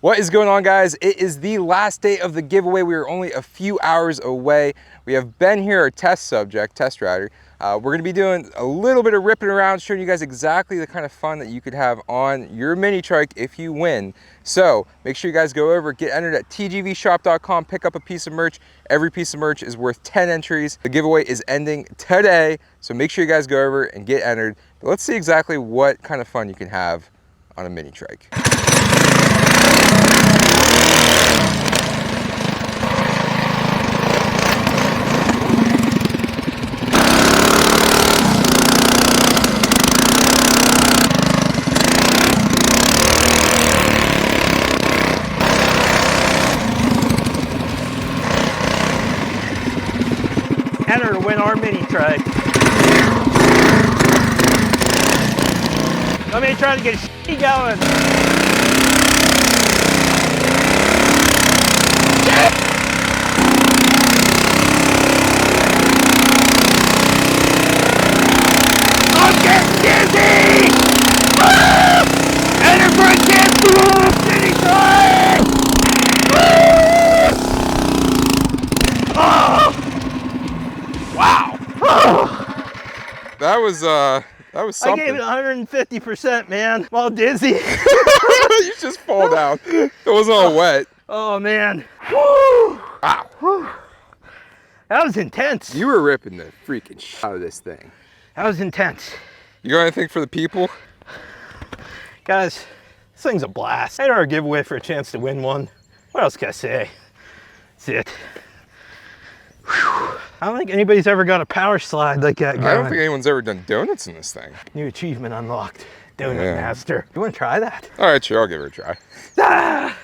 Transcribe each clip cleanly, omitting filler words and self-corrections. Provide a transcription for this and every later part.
What is going on, guys? It is the last day of the giveaway. We are only a few hours away. We have Ben here, our test subject, test rider. We're going to be doing a little bit of ripping around, showing you guys exactly the kind of fun that you could have on your mini trike if you win. So make sure you guys go over, get entered at tgvshop.com, pick up a piece of merch. Every piece of merch is worth 10 entries. The giveaway is ending today, so make sure you guys go over and get entered. But let's see exactly what kind of fun you can have on a mini trike. Enter to win our mini trike. Let me try to get a going. I'm getting dizzy! Woo! Enter for a chance to win mini trike! Oh! Wow! That was something. I gave it 150%, man. I'm all dizzy. You just fall down. It wasn't all wet. Oh, man. Woo! Wow. Whew. That was intense. You were ripping the freaking shit out of this thing. That was intense. You got anything for the people? Guys, this thing's a blast. Enter our giveaway for a chance to win one. What else can I say? That's it. Whew. I don't think anybody's ever got a power slide like that going. I don't think anyone's ever done donuts in this thing. New achievement unlocked. Donut master. You want to try that? All right, sure, I'll give it a try. Ah!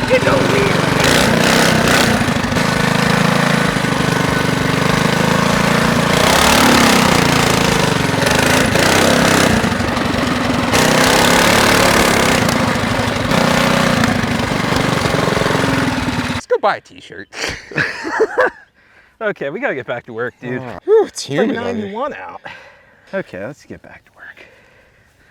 Get over here. Buy a t-shirt. Okay, we gotta get back to work, dude. Whew, it's It's humid like out here. 91 out. Okay, let's get back to work.